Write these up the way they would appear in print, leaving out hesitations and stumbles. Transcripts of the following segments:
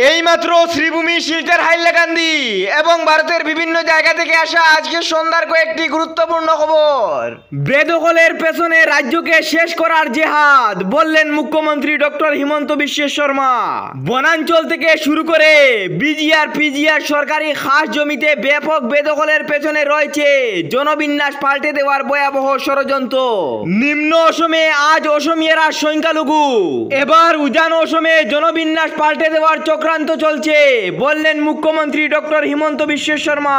এইমাত্র শ্রীভূমি শিলচর হাইলাকান্দি এবং ভারতের বিভিন্ন জায়গা থেকে আসা আজকে সন্ধ্যার কয়েকটি গুরুত্বপূর্ণ খবর। বেদখলের পেছনে রাজ্যকে শেষ করার জেহাদ বললেন মুখ্যমন্ত্রী ডক্টর হিমন্ত বিশ্ব শর্মা। বনাঞ্চল থেকে শুরু করে বিজিআর পিজিআর সরকারি খাস জমিতে ব্যাপক বেদখলের পেছনে রয়েছে জনবিন্যাস পাল্টে দেওয়ার ভয়াবহ ষড়যন্ত্র। নিম্ন অসমে আজ অসমীয়ারা সংখ্যালঘু, এবার উজান অসমে জনবিন্যাস পাল্টে দেওয়ার চক্রান্ত চলছে বললেন মুখ্যমন্ত্রী ডক্টর হিমন্ত বিশ্ব শর্মা।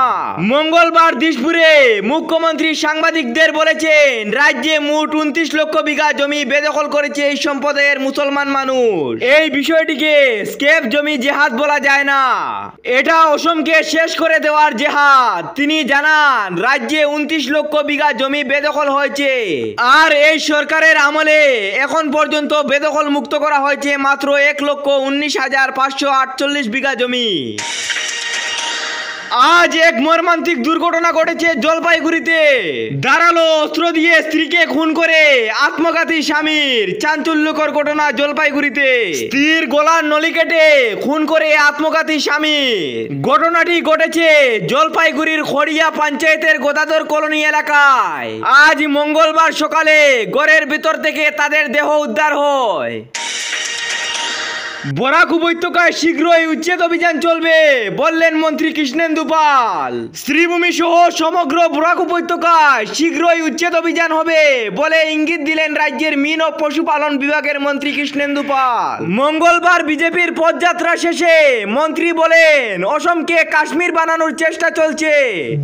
মঙ্গলবার দিশপুরে মুখ্যমন্ত্রী সাংবাদিকদের বলেছেন, রাজ্যে মোট 29 লক্ষ বিঘা জমি বেদখল করেছে এই সম্প্রদায়ের মুসলমান মানুষ। এই বিষয়টিকে স্কেপ জমি জেহাদ বলা যায় না, এটা অসমকে শেষ করে দেওয়ার জেহাদ। তিনি জানান, রাজ্যে 29 লক্ষ বিঘা জমি বেদখল হয়েছে, আর এই সরকারের আমলে এখন পর্যন্ত বেদখল মুক্ত করা হয়েছে মাত্র 1,19,548 বিঘা জমি। আজ এক মর্মান্তিক দুর্ঘটনা ঘটেছে জলপাইগুড়িতে। ধারালো অস্ত্র দিয়ে স্ত্রীকে খুন করে আত্মঘাতী স্বামীর চাঞ্চল্যকর ঘটনা জলপাইগুড়িতে। স্ত্রীর গলার নলি কেটে খুন করে আত্মঘাতী স্বামী। ঘটনাটি ঘটেছে জলপাইগুড়ির খড়িয়া পঞ্চায়েতের গোদাধর কলোনি এলাকায়। আজ মঙ্গলবার সকালে ঘরের ভিতর থেকে তাদের দেহ উদ্ধার হয়। বরাক উপত্যকায় শীঘ্রই উচ্ছেদ অভিযান চলবে বললেন মন্ত্রী কৃষ্ণেন্দু পাল। শ্রীভূমি সহ সমগ্র বরাক উপত্যকায় শীঘ্রই উচ্ছেদ অভিযান হবে বলে ইঙ্গিত দিলেন রাজ্যের মীন ও পশুপালন বিভাগের মন্ত্রী কৃষ্ণেন্দু পাল। মঙ্গলবার বিজেপির পদযাত্রা শেষে মন্ত্রী বলেন, অসমকে কাশ্মীর বানানোর চেষ্টা চলছে।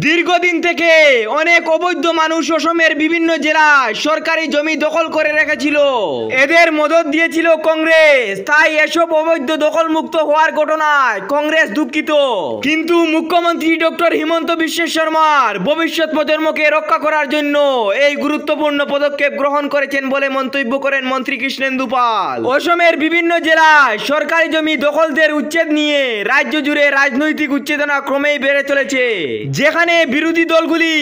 দীর্ঘদিন থেকে অনেক অবৈধ মানুষ অসমের বিভিন্ন জেলায় সরকারি জমি দখল করে রেখেছিল। এদের মদত দিয়েছিল কংগ্রেস, তাই এসব অবৈধ দখল মুক্ত হওয়ার ঘটনায় কংগ্রেস দুঃখিত। কিন্তু মুখ্যমন্ত্রী ডক্টর হিমন্ত বিশ্ব শর্মার ভবিষ্যৎ প্রজন্মকে রক্ষা করার জন্য এই গুরুত্বপূর্ণ পদক্ষেপ গ্রহণ করেছেন বলে মন্তব্য করেন মন্ত্রী কৃষ্ণেন্দু পাল। অসমের বিভিন্ন জেলায় সরকারি জমি দখলদের উচ্ছেদ নিয়ে রাজ্য জুড়ে রাজনৈতিক উচ্ছেদনা ক্রমেই বেড়ে চলেছে। যেখানে বিরোধী দলগুলি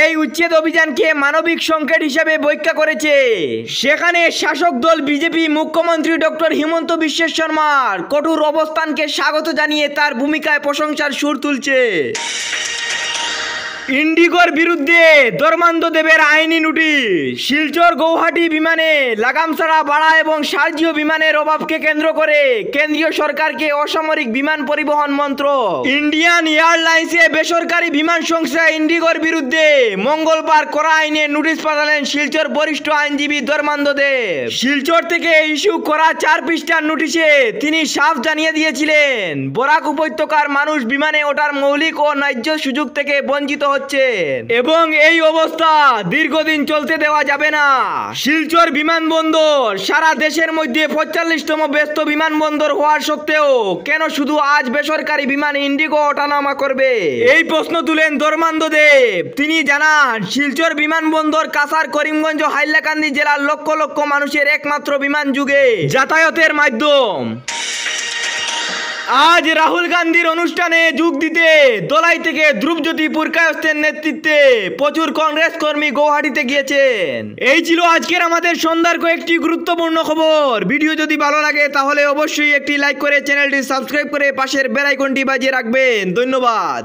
এই উচ্ছেদ অভিযানকে মানবিক সংকেত হিসেবে ব্যাখ্যা করেছে, সেখানে শাসক দল বিজেপি মুখ্যমন্ত্রী ডক্টর হিমন্ত বিশ্ব শর্মা কঠোর অবস্থানকে স্বাগত জানিয়ে তার ভূমিকায় প্রশংসার সুর তুলছে। ইন্ডিগোর বিরুদ্ধে ধর্মান্ধ দেবের আইনি নোটিশ। শিলচর গৌহাটি বিমানে লাগাম ছাড়া ভাড়া এবং সার্জিও বিমানের অভাবকে কেন্দ্র করে কেন্দ্রীয় সরকারকে অসামরিক বিমান পরিবহন মন্ত্রক ইন্ডিয়ান এয়ারলাইন্সে বেসরকারি বিমান সংস্থা ইন্ডিগোর বিরুদ্ধে মঙ্গলবার কড়া আইনে নোটিশ পাঠালেন শিলচর বরিষ্ঠ আইনজীবী ধর্মান্ধ দেব। শিলচর থেকে ইস্যু করা 4 পৃষ্ঠার নোটিশে তিনি সাফ জানিয়ে দিয়েছিলেন, বরাক উপত্যকার মানুষ বিমানে ওঠার মৌলিক ও ন্যায্য সুযোগ থেকে বঞ্চিত হচ্ছে এবং এই অবস্থা দীর্ঘদিন চলতে দেওয়া যাবে না। শিলচর বিমানবন্দর সারা দেশের মধ্যে 45তম ব্যস্ত বিমানবন্দর হওয়ার সত্ত্বেও কেন শুধু আজ বেসরকারি বিমান ইন্ডিগো ওঠানামা করবে, এই প্রশ্ন তুলেন ধর্মান্ধ দেব। তিনি জানান, শিলচর বিমানবন্দর কাছাড় করিমগঞ্জ হাইলাকান্দি জেলার লক্ষ লক্ষ মানুষের একমাত্র বিমান যুগে যাতায়াতের মাধ্যম। আজ রাহুল গান্ধীর অনুষ্ঠানে যোগ দিতে দলাই থেকে ধ্রুবজ্যোতি পুরকায়স্থের নেতৃত্বে প্রচুর কংগ্রেস কর্মী গৌহাটিতে গিয়েছেন। এই ছিল আজকের আমাদের সন্ধ্যার কয়েকটি গুরুত্বপূর্ণ খবর। ভিডিও যদি ভালো লাগে তাহলে অবশ্যই একটি লাইক করে চ্যানেলটি সাবস্ক্রাইব করে পাশের বেল আইকনটি বাজিয়ে রাখবেন। ধন্যবাদ।